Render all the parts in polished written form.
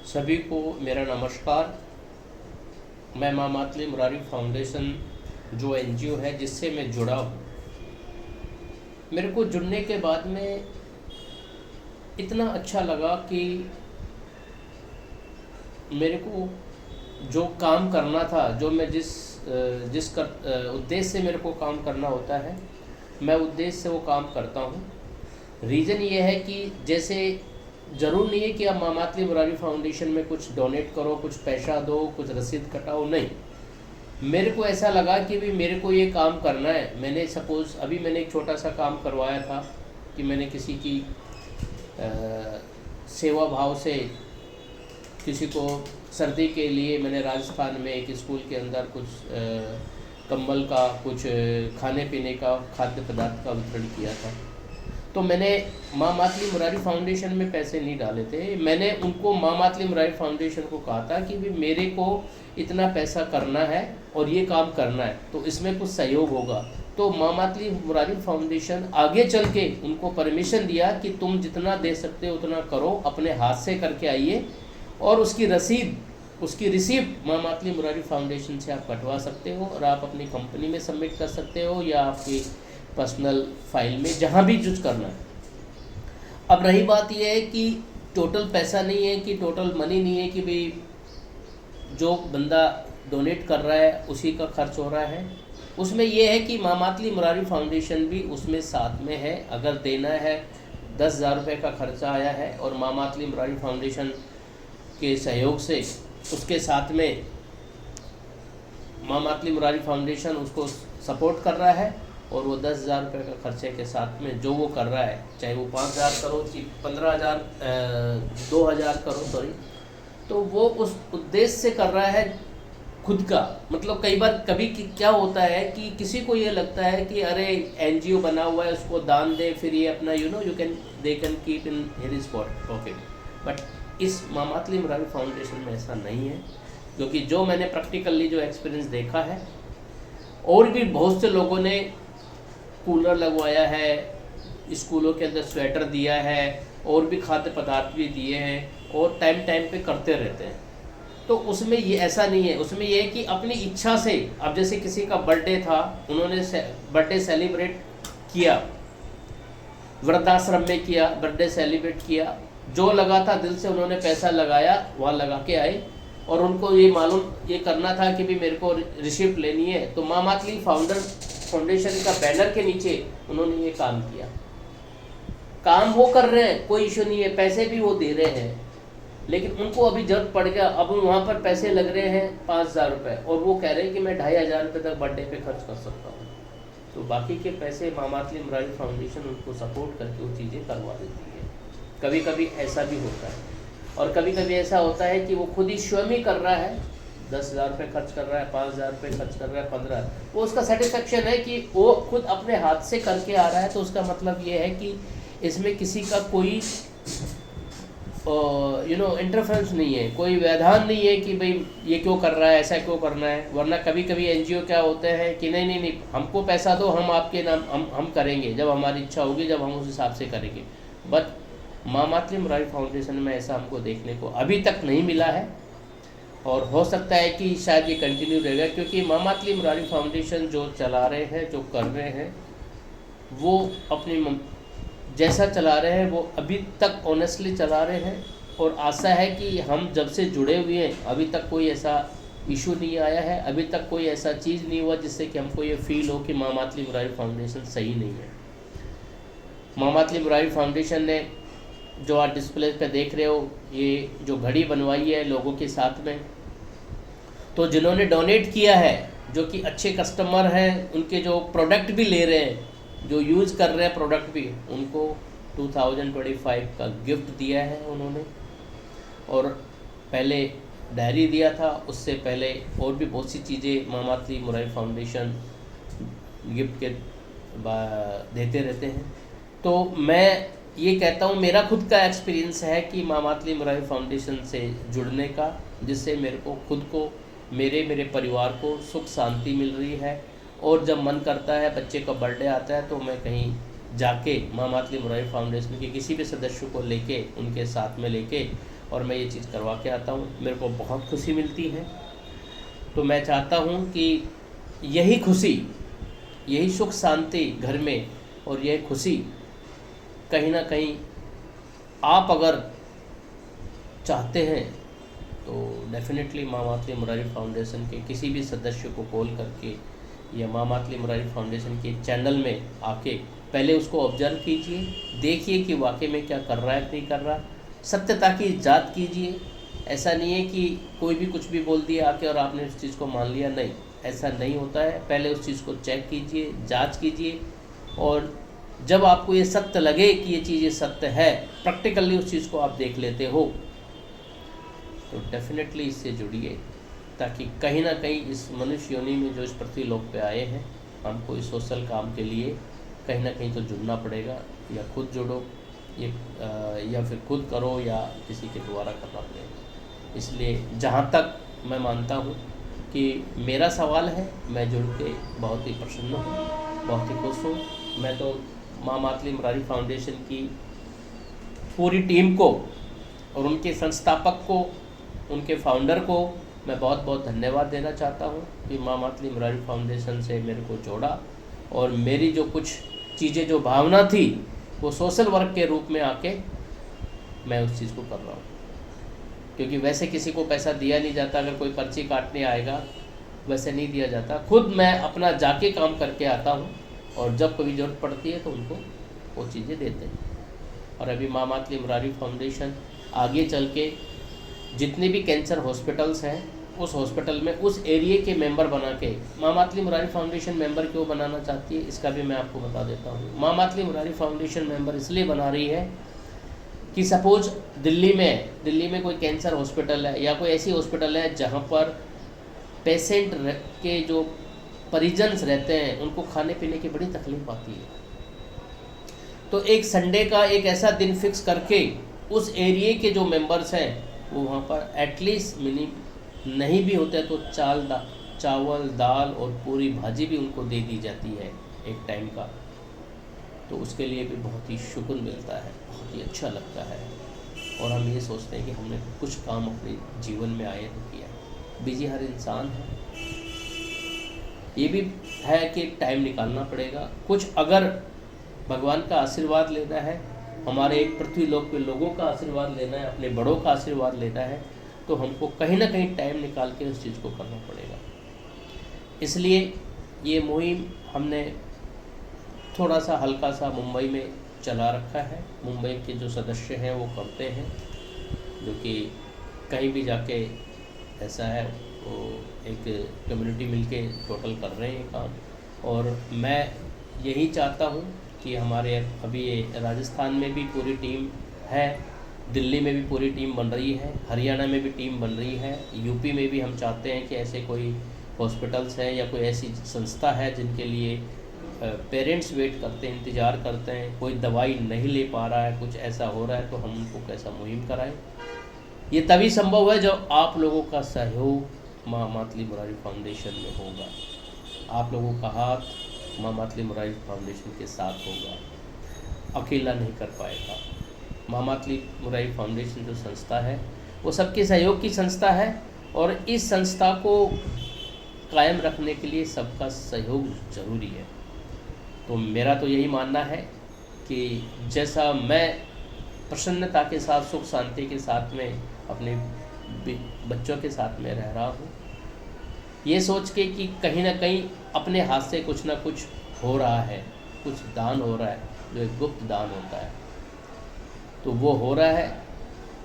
सभी को मेरा नमस्कार। मैं माँ मातली मुरारी फाउंडेशन जो एनजीओ है जिससे मैं जुड़ा हूँ, मेरे को जुड़ने के बाद में इतना अच्छा लगा कि मेरे को जो काम करना था, जो मैं जिस उद्देश्य से मेरे को काम करना होता है, मैं उद्देश्य से वो काम करता हूँ। रीज़न ये है कि जैसे ज़रूर नहीं है कि आप माँ मातली मुरारी फाउंडेशन में कुछ डोनेट करो, कुछ पैसा दो, कुछ रसीद कटाओ, नहीं। मेरे को ऐसा लगा कि भी मेरे को ये काम करना है। मैंने सपोज़ अभी मैंने एक छोटा सा काम करवाया था कि मैंने किसी की सेवा भाव से किसी को सर्दी के लिए मैंने राजस्थान में एक स्कूल के अंदर कुछ कंबल का, कुछ खाने पीने का, खाद्य पदार्थ का वितरण किया था। तो मैंने माँ मातली मुरारी फाउंडेशन में पैसे नहीं डाले थे। मैंने उनको माँ मातली मुरारी फाउंडेशन को कहा था कि भी मेरे को इतना पैसा करना है और ये काम करना है, तो इसमें कुछ सहयोग होगा। तो माँ मातली मुरारी फाउंडेशन आगे चल के उनको परमिशन दिया कि तुम जितना दे सकते हो उतना करो, अपने हाथ से करके आइए, और उसकी रसीद, उसकी रिसीप्ट माँ मातली मुरारी फाउंडेशन से आप कटवा सकते हो और आप अपनी कंपनी में सबमिट कर सकते हो या आपकी पर्सनल फाइल में, जहाँ भी यूज करना है। अब रही बात यह है कि टोटल पैसा नहीं है, कि टोटल मनी नहीं है कि भाई जो बंदा डोनेट कर रहा है उसी का खर्च हो रहा है। उसमें यह है कि माँ मातली मुरारी फाउंडेशन भी उसमें साथ में है। अगर देना है 10,000 रुपये का खर्चा आया है और माँ मातली मुरारी फाउंडेशन के सहयोग से उसके साथ में माँ मातली मुरारी फाउंडेशन उसको सपोर्ट कर रहा है, और वो 10,000 रुपये का खर्चे के साथ में जो वो कर रहा है, चाहे वो 5,000 करो, 15,000, 2,000 करो, सॉरी, तो वो उस उद्देश्य से कर रहा है खुद का। मतलब कई बार कभी क्या होता है कि किसी को ये लगता है कि अरे एनजीओ बना हुआ है, उसको दान दे, फिर ये अपना they can keep in his pocket. But इस माँ मातली मुरारी फाउंडेशन में ऐसा नहीं है, क्योंकि जो मैंने प्रैक्टिकली जो एक्सपीरियंस देखा है, और भी बहुत से लोगों ने कूलर लगवाया है, स्कूलों के अंदर स्वेटर दिया है, और भी खाद्य पदार्थ भी दिए हैं, और टाइम टाइम पे करते रहते हैं। तो उसमें ये ऐसा नहीं है, उसमें ये है कि अपनी इच्छा से, अब जैसे किसी का बर्थडे था, उन्होंने बर्थडे सेलिब्रेट किया, वृद्धाश्रम में किया, बर्थडे सेलिब्रेट किया, जो लगा था दिल से उन्होंने पैसा लगाया, वहाँ लगा के आए, और उनको ये करना था कि भी मेरे को रिसिप्ट लेनी है, तो माँ मातली फाउंडेशन का बैनर के नीचे उन्होंने ये काम किया। काम वो कर रहे हैं, कोई इशू नहीं है, पैसे भी वो दे रहे हैं, लेकिन उनको अभी जरूरत पड़ गया, अब वहाँ पर पैसे लग रहे हैं 5,000 रुपये, और वो कह रहे हैं कि मैं 2,500 रुपये तक बर्थडे पे खर्च कर सकता हूँ। तो बाकी के पैसे माँ मातली मुरारी फाउंडेशन उनको सपोर्ट करके वो चीज़ें करवा देती है। कभी कभी ऐसा भी होता है, और कभी कभी ऐसा होता है कि वो खुद ही स्वयं ही कर रहा है, 10,000 रुपये खर्च कर रहा है, 5,000 रुपये खर्च कर रहा है, 15, वो उसका सेटिस्फेक्शन है कि वो खुद अपने हाथ से करके आ रहा है। तो उसका मतलब ये है कि इसमें किसी का कोई इंटरफेरेंस नहीं है, कोई व्यवधान नहीं है कि भाई ये क्यों कर रहा है, ऐसा क्यों करना है। वरना कभी कभी एनजीओ क्या होते हैं कि नहीं नहीं नहीं, हमको पैसा दो, हम आपके नाम हम करेंगे, जब हमारी इच्छा होगी, जब हम उस हिसाब से करेंगे। बट माँ मातली मुरारी फाउंडेशन में ऐसा हमको देखने को अभी तक नहीं मिला है, और हो सकता है कि शायद ये कंटिन्यू रहेगा, क्योंकि माँ मातली मुरारी फाउंडेशन जो चला रहे हैं, जो कर रहे हैं, वो अपनी जैसा चला रहे हैं वो अभी तक ऑनेस्टली चला रहे हैं। और आशा है कि हम जब से जुड़े हुए हैं अभी तक कोई ऐसा इशू नहीं आया है, अभी तक कोई ऐसा चीज़ नहीं हुआ जिससे कि हमको ये फील हो कि माँ मातली मुरारी फाउंडेशन सही नहीं है। माँ मातली मुरारी फाउंडेशन ने जो आप डिस्प्ले पे देख रहे हो, ये जो घड़ी बनवाई है लोगों के साथ में, तो जिन्होंने डोनेट किया है, जो कि अच्छे कस्टमर हैं, उनके जो प्रोडक्ट भी ले रहे हैं, जो यूज़ कर रहे हैं प्रोडक्ट भी, उनको 2025 का गिफ्ट दिया है उन्होंने। और पहले डायरी दिया था, उससे पहले और भी बहुत सी चीज़ें माँ मातली मुरारी फाउंडेशन गिफ्ट के देते रहते हैं। तो मैं ये कहता हूँ, मेरा खुद का एक्सपीरियंस है कि माँ मातली मुरारी फाउंडेशन से जुड़ने का, जिससे मेरे को खुद को, मेरे परिवार को सुख शांति मिल रही है। और जब मन करता है, बच्चे का बर्थडे आता है, तो मैं कहीं जाके माँ मातली मुरारी फाउंडेशन के किसी भी सदस्य को लेके, उनके साथ में लेके और मैं ये चीज़ करवा के आता हूँ, मेरे को बहुत खुशी मिलती है। तो मैं चाहता हूँ कि यही खुशी, यही सुख शांति घर में और यह खुशी कहीं ना कहीं आप अगर चाहते हैं तो डेफिनेटली माँ मातली मुरारी फाउंडेशन के किसी भी सदस्य को कॉल करके या माँ मातली मुरारी फाउंडेशन के चैनल में आके पहले उसको ऑब्जर्व कीजिए, देखिए कि वाकई में क्या कर रहा है नहीं कर रहा, सत्यता की जांच कीजिए। ऐसा नहीं है कि कोई भी कुछ भी बोल दिया आके और आपने उस चीज़ को मान लिया, नहीं, ऐसा नहीं होता है। पहले उस चीज़ को चेक कीजिए, जांच कीजिए, और जब आपको ये सत्य लगे कि ये चीज़ ये सत्य है, प्रैक्टिकली उस चीज़ को आप देख लेते हो, तो डेफिनेटली इससे जुड़िए, ताकि कहीं ना कहीं इस मनुष्य योनि में जो इस पृथ्वी लोक पे आए हैं, हमको इस सोशल काम के लिए कहीं ना कहीं तो जुड़ना पड़ेगा, या खुद जुड़ो ये या फिर खुद करो या किसी के द्वारा करना पड़ेगा। इसलिए जहाँ तक मैं मानता हूँ कि मेरा सवाल है, मैं जुड़ के बहुत ही प्रसन्न हूँ, बहुत ही खुश हूँ। मैं तो माँ मातली मुरारी फाउंडेशन की पूरी टीम को और उनके संस्थापक को, उनके फाउंडर को मैं बहुत बहुत धन्यवाद देना चाहता हूँ कि माँ मातली मुरारी फाउंडेशन से मेरे को जोड़ा, और मेरी जो कुछ चीज़ें, जो भावना थी, वो सोशल वर्क के रूप में आके मैं उस चीज़ को कर रहा हूँ। क्योंकि वैसे किसी को पैसा दिया नहीं जाता, अगर कोई पर्ची काटने आएगा वैसे नहीं दिया जाता, खुद मैं अपना जाके काम करके आता हूँ, और जब कभी ज़रूरत पड़ती है तो उनको वो चीज़ें देते हैं। और अभी माँ मातली मुरारी फाउंडेशन आगे चल के जितने भी कैंसर हॉस्पिटल्स हैं, उस हॉस्पिटल में उस एरिया के मेंबर बना के, माँ मातली मुरारी फाउंडेशन मेंबर क्यों बनाना चाहती है इसका भी मैं आपको बता देता हूँ। माँ मातली मुरारी फाउंडेशन मेंबर इसलिए बना रही है कि सपोज दिल्ली में कोई कैंसर हॉस्पिटल है, या कोई ऐसी हॉस्पिटल है जहाँ पर पेशेंट के जो परिजन्स रहते हैं, उनको खाने पीने की बड़ी तकलीफ आती है। तो एक संडे का एक ऐसा दिन फिक्स करके उस एरिया के जो मेंबर्स हैं वो वहाँ पर एटलीस्ट नहीं भी होता है तो चावल दाल और पूरी भाजी भी उनको दे दी जाती है एक टाइम का। तो उसके लिए भी बहुत ही सुकून मिलता है, बहुत ही अच्छा लगता है, और हम ये सोचते हैं कि हमने कुछ काम अपने जीवन में आए तो किया है। बिजी हर इंसान है, ये भी है कि टाइम निकालना पड़ेगा। कुछ अगर भगवान का आशीर्वाद लेना है, हमारे एक पृथ्वी लोक के लोगों का आशीर्वाद लेना है, अपने बड़ों का आशीर्वाद लेना है, तो हमको कहीं ना कहीं टाइम निकाल के उस चीज़ को करना पड़ेगा। इसलिए ये मुहिम हमने थोड़ा सा हल्का सा मुंबई में चला रखा है। मुंबई के जो सदस्य हैं वो करते हैं, जो कि कहीं भी जाके ऐसा है वो एक कम्युनिटी मिलके टोटल कर रहे हैं काम। और मैं यही चाहता हूँ कि हमारे अभी ये राजस्थान में भी पूरी टीम है, दिल्ली में भी पूरी टीम बन रही है, हरियाणा में भी टीम बन रही है, यूपी में भी हम चाहते हैं कि ऐसे कोई हॉस्पिटल्स हैं या कोई ऐसी संस्था है जिनके लिए पेरेंट्स वेट करते हैं, इंतज़ार करते हैं, कोई दवाई नहीं ले पा रहा है, कुछ ऐसा हो रहा है, तो हम उनको कैसा मुहिम कराएं। ये तभी संभव है जब आप लोगों का सहयोग माँ मातली मुरारी फाउंडेशन में होगा, आप लोगों का हाथ माँ मातली मुरारी फाउंडेशन के साथ होगा, अकेला नहीं कर पाएगा। माँ मातली मुरारी फाउंडेशन जो संस्था है वो सबके सहयोग की संस्था है, और इस संस्था को कायम रखने के लिए सबका सहयोग ज़रूरी है। तो मेरा तो यही मानना है कि जैसा मैं प्रसन्नता के साथ, सुख शांति के साथ में अपने बच्चों के साथ में रह रहा हूँ, ये सोच के कि कहीं ना कहीं अपने हाथ से कुछ ना कुछ हो रहा है, कुछ दान हो रहा है, जो एक गुप्त दान होता है, तो वो हो रहा है।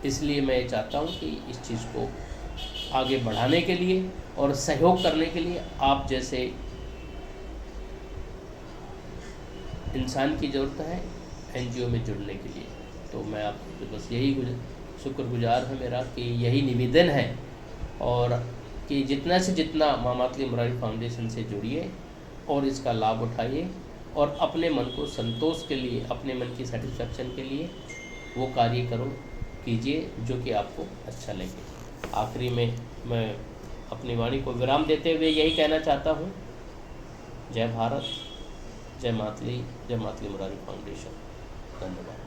इसलिए मैं ये चाहता हूँ कि इस चीज़ को आगे बढ़ाने के लिए और सहयोग करने के लिए आप जैसे इंसान की ज़रूरत है एनजीओ में जुड़ने के लिए। तो मैं आपको बस यही शुक्रगुजार है मेरा कि यही निवेदन है, और कि जितना से जितना माँ मातली मुरारी फाउंडेशन से जुड़िए और इसका लाभ उठाइए, और अपने मन को संतोष के लिए, अपने मन की सेटिस्फैक्शन के लिए वो कार्य कीजिए जो कि आपको अच्छा लगे। आखिरी में मैं अपनी वाणी को विराम देते हुए यही कहना चाहता हूँ, जय भारत, जय मातली मुरारी फाउंडेशन। धन्यवाद।